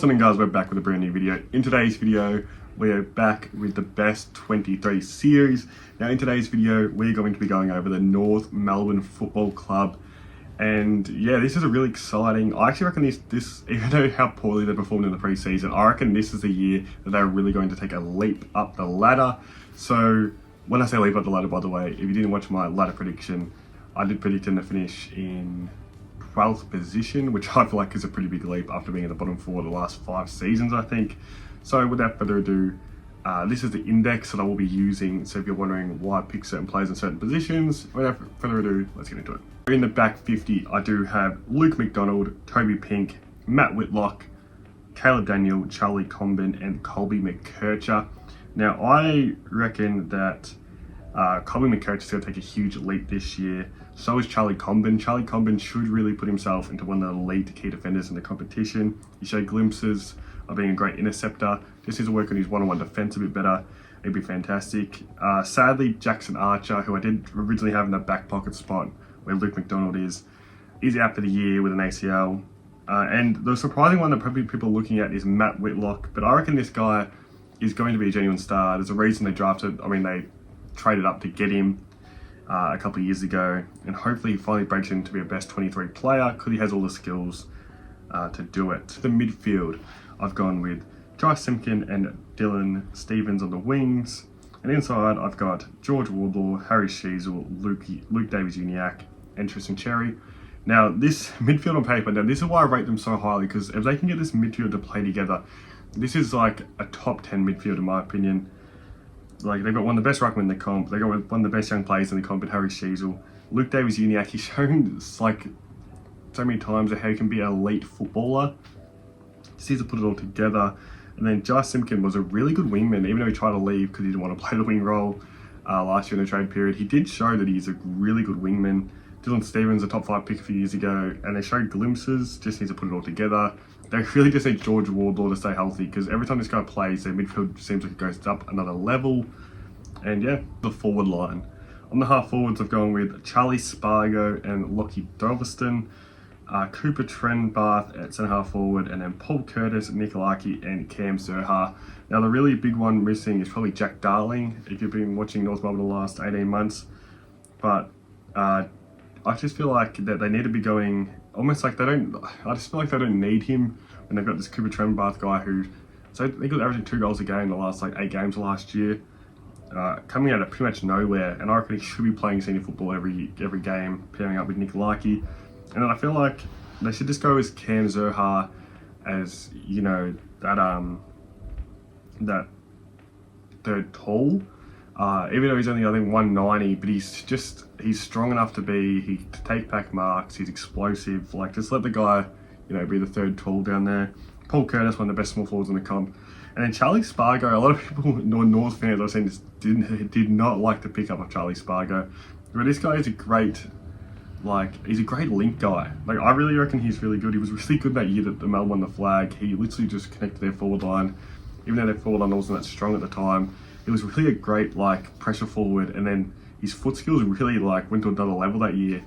What's up guys, we're back with a brand new video. In today's video, we are back with the best 23 series. Now in today's video, we're going to be going over the North Melbourne Football Club. And yeah, this is a really exciting, I actually reckon this even though how poorly they performed in the preseason, I reckon this is the year that they're really going to take a leap up the ladder. So when I say leap up the ladder, by the way, if you didn't watch my ladder prediction, I did predict them to finish in 12th position, which I feel like is a pretty big leap after being in the bottom four the last 5 seasons, I think. So without further ado, this is the index that I will be using. So if you're wondering why I pick certain players in certain positions, without further ado, let's get into it. In the back 50, I do have Luke McDonald, Toby Pink, Matt Whitlock, Caleb Daniel, Charlie Comben, and Colby McKercher. Now I reckon that Colby McKercher is going to take a huge leap this year. So is Charlie Comben. Charlie Comben should really put himself into one of the elite key defenders in the competition. He showed glimpses of being a great interceptor. Just needs to work on his one-on-one defense a bit better. It'd be fantastic. Sadly, Jackson Archer, who I did originally have in the back pocket spot where Luke McDonald is out for the year with an ACL. And the surprising one that probably people are looking at is Matt Whitlock. But I reckon this guy is going to be a genuine star. There's a reason they drafted, they traded up to get him a couple of years ago, and hopefully he finally breaks into be a best 23 player because he has all the skills to do it. The midfield, I've gone with Josh Simpkin and Dylan Stevens on the wings, and inside I've got George Wardlaw, Harry Sheasel, Luke davies-uniacke, and Tristan Cherry. Now this midfield on paper, now this is why I rate them so highly, because if they can get this midfield to play together, this is like a top 10 midfield in my opinion. Like, they've got one of the best ruckmen in the comp. They've got one of the best young players in the comp in Harry Sheasel. Luke davies-uniacke, he's shown like so many times how he can be an elite footballer. Just needs to put it all together. And then Josh Simpkin was a really good wingman, even though he tried to leave because he didn't want to play the wing role last year in the trade period. He did show that he's a really good wingman. Dylan Stevens, a top 5 pick a few years ago, and they showed glimpses. Just needs to put it all together. They really just need George Wardlaw to stay healthy, because every time this guy plays, their midfield seems like it goes up another level. And yeah, the forward line. On the half forwards, I've gone with Charlie Spargo and Lockie Doveston, Cooper Trenbarth at centre half forward, and then Paul Curtis, Nick Larkey, and Cam Zerha. Now the really big one missing is probably Jack Darling, if you've been watching North Melbourne the last 18 months. But I just feel like that they need to be going almost like I just feel like they don't need him when they've got this Cooper Trenbarth guy who, so they got averaging 2 goals a game in the last 8 games last year, coming out of pretty much nowhere, and I reckon he should be playing senior football every game, pairing up with Nick Larkey. And then I feel like they should just go as Cam Zerha as, you know, that third tall. Even though he's only, I think, 190, but he's strong enough to take back marks, he's explosive. Like, just let the guy, you know, be the third tall down there. Paul Curtis, one of the best small forwards in the comp. And then Charlie Spargo, a lot of people, North fans I've seen, just did not like the pickup of Charlie Spargo. But this guy is he's a great link guy. Like, I really reckon he's really good. He was really good that year that the Melbourne won the flag. He literally just connected their forward line, even though their forward line wasn't that strong at the time. He was really a great pressure forward, and then his foot skills really went to another level that year,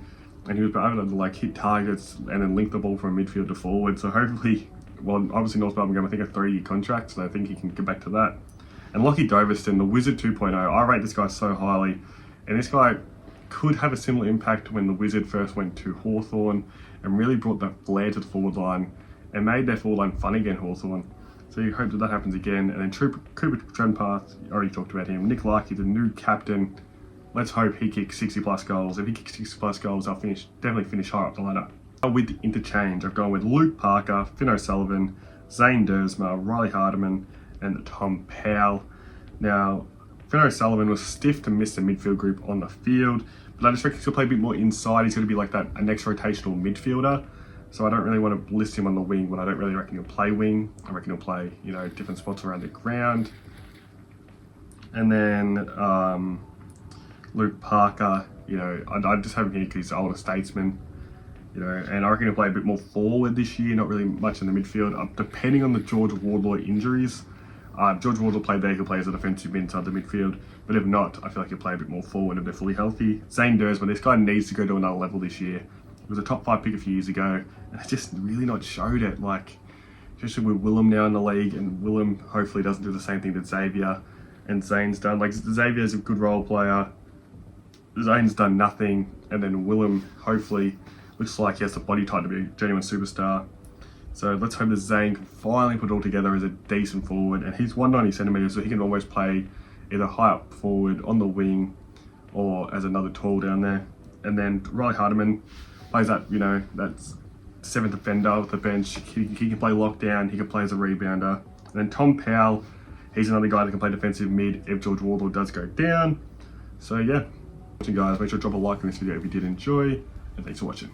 and he was able to hit targets and then link the ball from midfield to forward. So hopefully, well, obviously North Melbourne gave him, I think, a 3-year contract, so I think he can get back to that. And Lockie Doveston, the Wizard 2.0, I rate this guy so highly, and this guy could have a similar impact when the Wizard first went to Hawthorn and really brought the flair to the forward line and made their forward line fun again, Hawthorn. So you hope that happens again. And then Cooper Trenbarth, already talked about him. Nick Larkey, the new captain. Let's hope he kicks 60 plus goals. If he kicks 60 plus goals, I'll definitely finish higher up the ladder. With the interchange, I've gone with Luke Parker, Finn O'Sullivan, Zane Dersma, Riley Hardiman, and Tom Powell. Now, Finn O'Sullivan was stiff to miss the midfield group on the field, but I just reckon he's going to play a bit more inside. He's going to be like a next rotational midfielder. So I don't really want to list him on the wing when I don't really reckon he'll play wing. I reckon he'll play, you know, different spots around the ground. And then Luke Parker, you know, I just have him here because he's an older statesman, you know, and I reckon he'll play a bit more forward this year, not really much in the midfield. Depending on the George Wardlaw injuries, George Wardlaw played there, he'll play as a defensive mid inside the midfield. But if not, I feel like he'll play a bit more forward if they're fully healthy. Zane Dersma, this guy needs to go to another level this year. He was a top 5 pick a few years ago, and it's just really not showed it. especially with Willem now in the league, and Willem hopefully doesn't do the same thing that Xavier and Zane's done. Like, Xavier's a good role player, Zane's done nothing, and then Willem hopefully looks like he has the body type to be a genuine superstar. So let's hope that Zane can finally put it all together as a decent forward, and he's 190 centimeters, so he can almost play either high up forward, on the wing, or as another tall down there. And then Riley Hardiman plays that, that's seventh defender off the bench. He can play lockdown, he can play as a rebounder. And then Tom Powell, he's another guy that can play defensive mid if George Wardle does go down. So yeah, watching guys, make sure to drop a like on this video if you did enjoy, and thanks for watching.